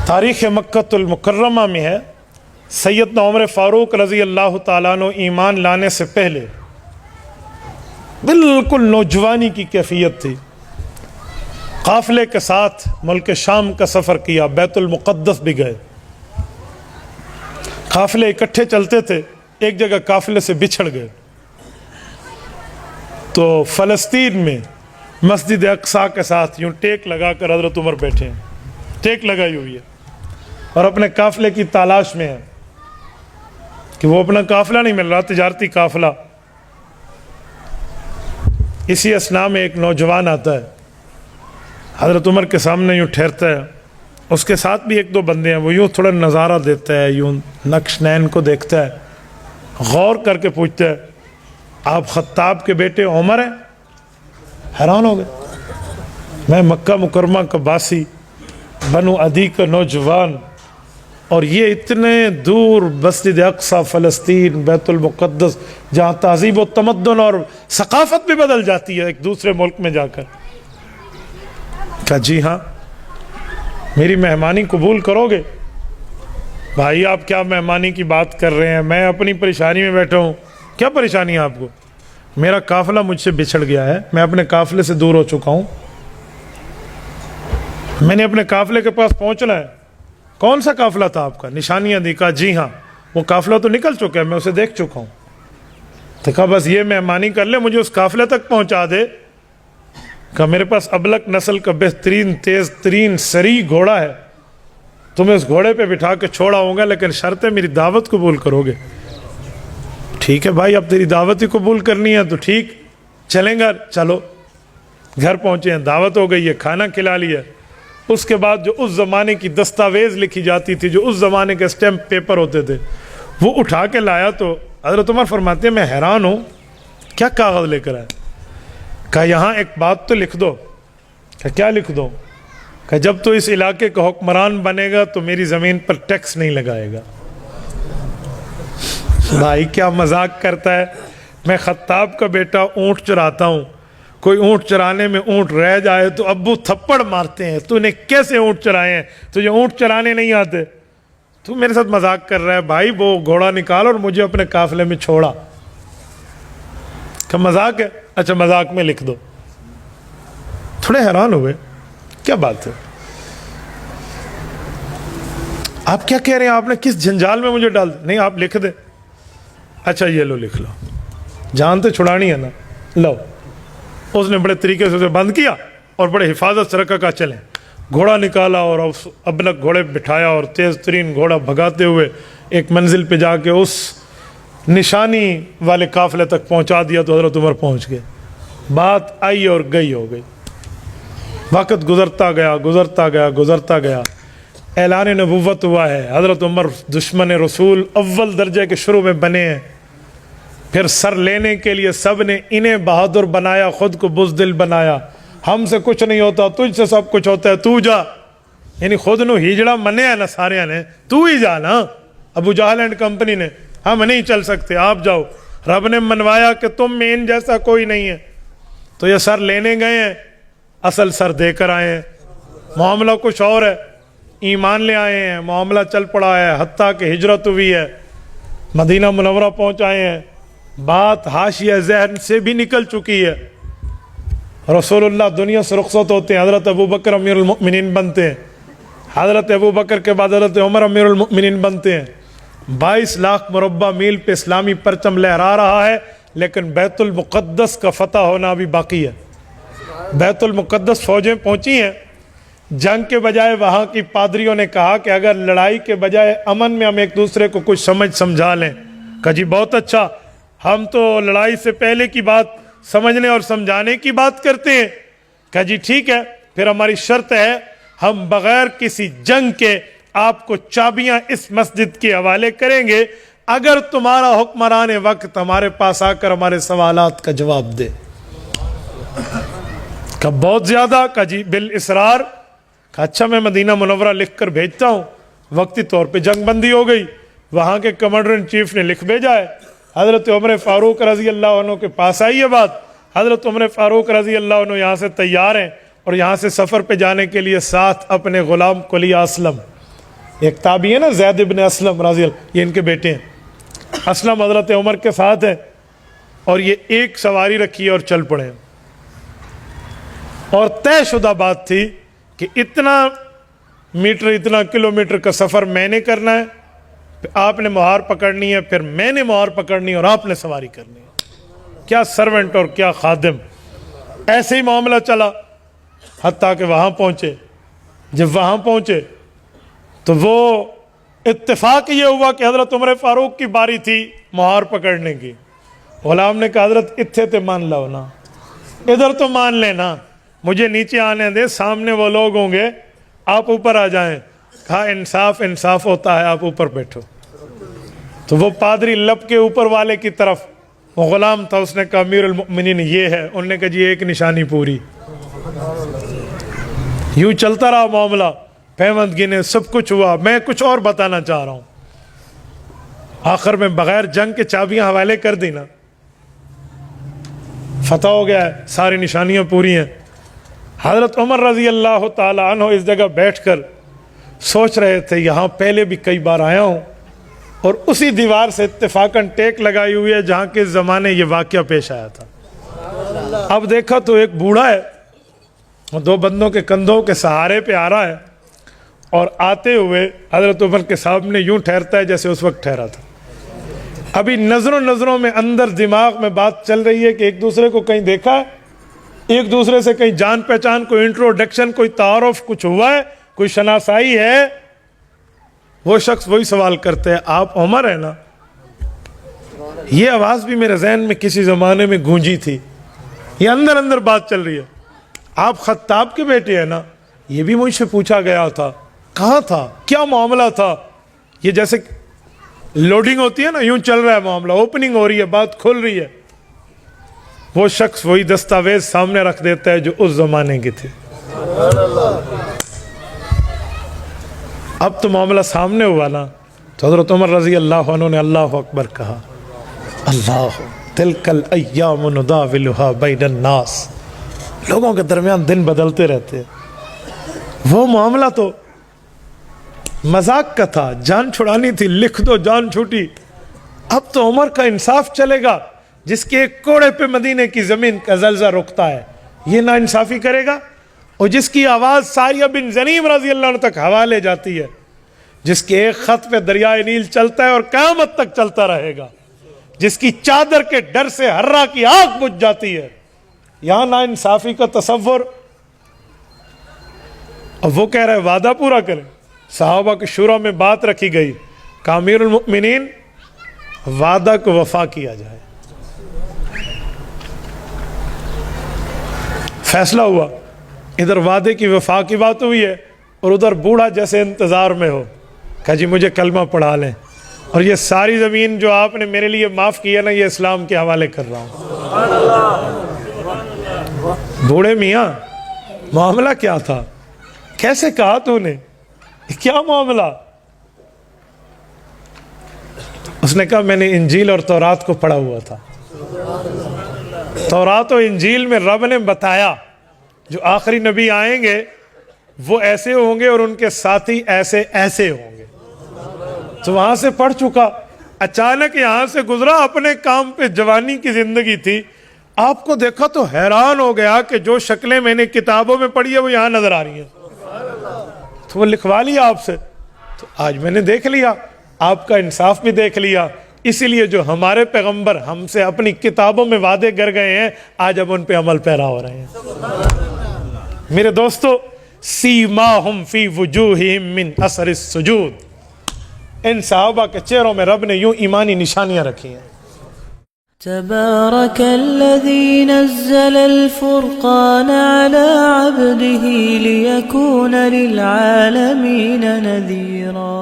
تاریخ مکۃ المکرمہ میں ہے سیدنا عمر فاروق رضی اللہ تعالیٰ عنہ ایمان لانے سے پہلے بالکل نوجوانی کی کیفیت تھی. قافلے کے ساتھ ملک شام کا سفر کیا، بیت المقدس بھی گئے. قافلے اکٹھے چلتے تھے، ایک جگہ قافلے سے بچھڑ گئے تو فلسطین میں مسجد اقصیٰ کے ساتھ یوں ٹیک لگا کر حضرت عمر بیٹھے ہیں، ٹیک لگائی ہوئی ہے اور اپنے قافلے کی تلاش میں ہیں کہ وہ اپنا قافلہ نہیں مل رہا، تجارتی قافلہ. اسی اثناء میں ایک نوجوان آتا ہے، حضرت عمر کے سامنے یوں ٹھہرتا ہے. اس کے ساتھ بھی ایک دو بندے ہیں، وہ یوں تھوڑا نظارہ دیتا ہے، یوں نقش نین کو دیکھتا ہے، غور کر کے پوچھتا ہے آپ خطاب کے بیٹے عمر ہیں؟ حیران ہو گئے. میں مکہ مکرمہ کا باسی، بنو عدی کا نوجوان، اور یہ اتنے دور مسجد اقصیٰ، فلسطین، بیت المقدس، جہاں تہذیب و تمدن اور ثقافت بھی بدل جاتی ہے ایک دوسرے ملک میں جا کر. کہا جی ہاں، میری مہمانی قبول کرو گے؟ بھائی آپ کیا مہمانی کی بات کر رہے ہیں، میں اپنی پریشانی میں بیٹھا ہوں. کیا پریشانی ہے آپ کو؟ میرا قافلہ مجھ سے بچھڑ گیا ہے، میں اپنے قافلے سے دور ہو چکا ہوں، میں نے اپنے قافلے کے پاس پہنچنا ہے. کون سا قافلہ تھا آپ کا؟ نشانیاں دی. کہا جی ہاں، وہ قافلہ تو نکل چکا ہے، میں اسے دیکھ چکا ہوں. تو کہا بس یہ مہمانی کر لے، مجھے اس قافلے تک پہنچا دے. کہا میرے پاس ابلک نسل کا بہترین تیز ترین سری گھوڑا ہے، تمہیں اس گھوڑے پہ بٹھا کے چھوڑا ہوں گا، لیکن شرط ہے میری دعوت قبول کرو گے. ٹھیک ہے بھائی، اب تیری دعوت ہی قبول کرنی ہے تو ٹھیک، چلیں گا. چلو گھر پہنچے ہیں، دعوت ہو گئی ہے، کھانا کھلا لیا. اس کے بعد جو اس زمانے کی دستاویز لکھی جاتی تھی، جو اس زمانے کے اسٹیمپ پیپر ہوتے تھے، وہ اٹھا کے لایا. تو حضرت عمر فرماتے ہیں میں حیران ہوں، کیا کاغذ لے کر آئے؟ کہا یہاں ایک بات تو لکھ دو. کہا کیا لکھ دو؟ کہ جب تو اس علاقے کا حکمران بنے گا تو میری زمین پر ٹیکس نہیں لگائے گا. بھائی کیا مذاق کرتا ہے. میں خطاب کا بیٹا اونٹ چراتا ہوں، کوئی اونٹ چرانے میں اونٹ رہ جائے تو ابو تھپڑ مارتے ہیں، تو نے کیسے اونٹ چرائے ہیں، تجھے اونٹ چرانے نہیں آتے، تو میرے ساتھ مذاق کر رہا ہے. بھائی وہ گھوڑا نکال اور مجھے اپنے قافلے میں چھوڑا. کہ مذاق ہے؟ اچھا مذاق میں لکھ دو. تھوڑے حیران ہوئے، کیا بات ہے، آپ کیا کہہ رہے ہیں، آپ نے کس جھنجال میں مجھے ڈال دیا؟ نہیں آپ لکھ دیں. اچھا یہ لو لکھ لو، جان تو چھڑانی ہے نا، لو. اس نے بڑے طریقے سے اسے بند کیا اور بڑے حفاظت سے رکھا. کہا چلیں. گھوڑا نکالا اور ابلک گھوڑے بٹھایا اور تیز ترین گھوڑا بھگاتے ہوئے ایک منزل پہ جا کے اس نشانی والے قافلے تک پہنچا دیا. تو حضرت عمر پہنچ گئے. بات آئی اور گئی ہو گئی. وقت گزرتا گیا گزرتا گیا گزرتا گیا. اعلان نبوت ہوا ہے. حضرت عمر دشمن رسول اول درجے کے شروع میں بنے ہیں. پھر سر لینے کے لیے سب نے انہیں بہادر بنایا، خود کو بزدل بنایا. ہم سے کچھ نہیں ہوتا، تجھ سے سب کچھ ہوتا ہے، تو جا. یعنی خود نو ہجڑا منے ہے نا سارے نے، تو ہی جا نا. ابو جہل اینڈ کمپنی نے ہم نہیں چل سکتے، آپ جاؤ. رب نے منوایا کہ تم میں ان جیسا کوئی نہیں ہے. تو یہ سر لینے گئے ہیں، اصل سر دے کر آئے ہیں. معاملہ کچھ اور ہے. ایمان لے آئے ہیں، معاملہ چل پڑا ہے، حتیٰ کہ ہجرت ہوئی ہے، مدینہ منورہ پہنچ آئے ہیں. بات حاشیہ ذہن سے بھی نکل چکی ہے. رسول اللہ دنیا سے رخصت ہوتے ہیں، حضرت ابو بکر امیر المؤمنین بنتے ہیں. حضرت ابو بکر کے بعد حضرت عمر امیر المؤمنین بنتے ہیں. 22 لاکھ مربع میل پہ اسلامی پرچم لہرا رہا ہے، لیکن بیت المقدس کا فتح ہونا بھی باقی ہے. بیت المقدس فوجیں پہنچی ہیں. جنگ کے بجائے وہاں کی پادریوں نے کہا کہ اگر لڑائی کے بجائے امن میں ہم ایک دوسرے کو کچھ سمجھا لیں. کہا جی بہت اچھا، ہم تو لڑائی سے پہلے کی بات سمجھنے اور سمجھانے کی بات کرتے ہیں. کہا جی ٹھیک ہے، پھر ہماری شرط ہے ہم بغیر کسی جنگ کے آپ کو چابیاں اس مسجد کے حوالے کریں گے اگر تمہارا حکمران وقت ہمارے پاس آ کر ہمارے سوالات کا جواب دے. کہا بہت زیادہ. کہا جی بالاسرار. کہا اچھا میں مدینہ منورہ لکھ کر بھیجتا ہوں. وقتی طور پہ جنگ بندی ہو گئی. وہاں کے کمانڈر ان چیف نے لکھ بھیجا ہے. حضرت عمر فاروق رضی اللہ عنہ کے پاس آئی ہے بات. حضرت عمر فاروق رضی اللہ عنہ یہاں سے تیار ہیں اور یہاں سے سفر پہ جانے کے لیے ساتھ اپنے غلام قلی اسلم ایک تابعی ہے نا زید ابن اسلم رضی اللہ، یہ ان کے بیٹے ہیں، اسلم حضرت عمر کے ساتھ ہے، اور یہ ایک سواری رکھی اور چل پڑے، اور طے شدہ بات تھی کہ اتنا میٹر اتنا کلومیٹر کا سفر میں نے کرنا ہے، آپ نے مہار پکڑنی ہے، پھر میں نے مہار پکڑنی ہے اور آپ نے سواری کرنی ہے۔ کیا سرونٹ اور کیا خادم! ایسے ہی معاملہ چلا حتیٰ کہ وہاں پہنچے۔ جب وہاں پہنچے تو وہ اتفاق یہ ہوا کہ حضرت عمر فاروق کی باری تھی مہار پکڑنے کی۔ غلام نے کہا حضرت اتھے تے مان لو نا، ادھر تو مان لینا، مجھے نیچے آنے دے، سامنے وہ لوگ ہوں گے، آپ اوپر آ جائیں۔ کہا انصاف انصاف ہوتا ہے، آپ اوپر بیٹھو۔ تو وہ پادری لب کے اوپر والے کی طرف، وہ غلام تھا، اس نے کہا امیر المؤمنین یہ ہے، انہوں نے کہا جی ایک نشانی پوری۔ یوں چلتا رہا معاملہ، پیوند گنے، سب کچھ ہوا۔ میں کچھ اور بتانا چاہ رہا ہوں، آخر میں بغیر جنگ کے چابیاں حوالے کر دی نا، فتح ہو گیا ہے، ساری نشانیاں پوری ہیں۔ حضرت عمر رضی اللہ تعالی عنہ اس جگہ بیٹھ کر سوچ رہے تھے یہاں پہلے بھی کئی بار آیا ہوں، اور اسی دیوار سے اتفاقاً ٹیک لگائی ہوئی ہے جہاں کے زمانے یہ واقعہ پیش آیا تھا۔ اب دیکھا تو ایک بوڑھا ہے، دو بندوں کے کندھوں کے سہارے پہ آ رہا ہے، اور آتے ہوئے حضرت عمر کے سامنے یوں ٹھہرتا ہے جیسے اس وقت ٹھہرا تھا۔ ابھی نظروں میں اندر دماغ میں بات چل رہی ہے کہ ایک دوسرے کو کہیں دیکھا ہے، ایک دوسرے سے کہیں جان پہچان، کوئی انٹروڈکشن، کوئی تعارف کچھ ہوا ہے، کوئی شناسائی ہے۔ وہ شخص وہی سوال کرتے ہیں آپ عمر ہیں نا؟ یہ آواز بھی میرے ذہن میں کسی زمانے میں گونجی تھی، یہ اندر بات چل رہی ہے۔ آپ خطاب کے بیٹے ہیں نا؟ یہ بھی مجھ سے پوچھا گیا تھا، کہاں تھا، کیا معاملہ تھا؟ یہ جیسے لوڈنگ ہوتی ہے نا، یوں چل رہا ہے معاملہ، اوپننگ ہو رہی ہے، بات کھل رہی ہے۔ وہ شخص وہی دستاویز سامنے رکھ دیتا ہے جو اس زمانے کی تھی۔ اب تو معاملہ سامنے ہوا نا، تو حضرت عمر رضی اللہ عنہ نے اللہ اکبر کہا، اللہ تلک الایام نداولها بین الناس، لوگوں کے درمیان دن بدلتے رہتے۔ وہ معاملہ تو مذاق کا تھا، جان چھڑانی تھی، لکھ دو جان چھوٹی۔ اب تو عمر کا انصاف چلے گا، جس کے ایک کوڑے پہ مدینے کی زمین کا زلزلہ رکتا ہے، یہ نا انصافی کرے گا؟ اور جس کی آواز ساریہ بن زنیم رضی اللہ عنہ تک حوالے جاتی ہے، جس کے ایک خط پہ دریائے نیل چلتا ہے اور قیامت تک چلتا رہے گا، جس کی چادر کے ڈر سے ہررا کی آگ بجھ جاتی ہے، یہاں نا انصافی کا تصور۔ اب وہ کہہ رہے وعدہ پورا کریں۔ صحابہ کی شورا میں بات رکھی گئی کہ امیر المؤمنین وعدہ کو وفا کیا جائے۔ فیصلہ ہوا، ادھر وعدے کی وفا کی بات ہوئی ہے، اور ادھر بوڑھا جیسے انتظار میں ہو، کہا جی مجھے کلمہ پڑھا لیں، اور یہ ساری زمین جو آپ نے میرے لیے معاف کیا نا، یہ اسلام کے حوالے کر رہا ہوں۔ بوڑھے میاں معاملہ کیا تھا؟ کیسے کہا تو نے؟ کیا معاملہ؟ اس نے کہا میں نے انجیل اور تورات کو پڑھا ہوا تھا، تورات و انجیل میں رب نے بتایا جو آخری نبی آئیں گے وہ ایسے ہوں گے اور ان کے ساتھی ایسے ایسے ہوں گے۔ تو وہاں سے پڑھ چکا، اچانک یہاں سے گزرا، اپنے کام پہ، جوانی کی زندگی تھی، آپ کو دیکھا تو حیران ہو گیا کہ جو شکلیں میں نے کتابوں میں پڑھی ہے وہ یہاں نظر آ رہی ہیں۔ تو وہ لکھوا لیا آپ سے، تو آج میں نے دیکھ لیا، آپ کا انصاف بھی دیکھ لیا۔ اسی لیے جو ہمارے پیغمبر ہم سے اپنی کتابوں میں وعدے کر گئے ہیں، آج اب ان پہ عمل پیرا ہو رہے ہیں۔ میرے دوستو، سیماہم فی وجوہہم من اثر السجود، ان صحابہ کے چہروں میں رب نے یوں ایمانی نشانیاں رکھی ہیں۔ تبارك الذي نزل الفرقان على عبده ليكون للعالمين نذيرا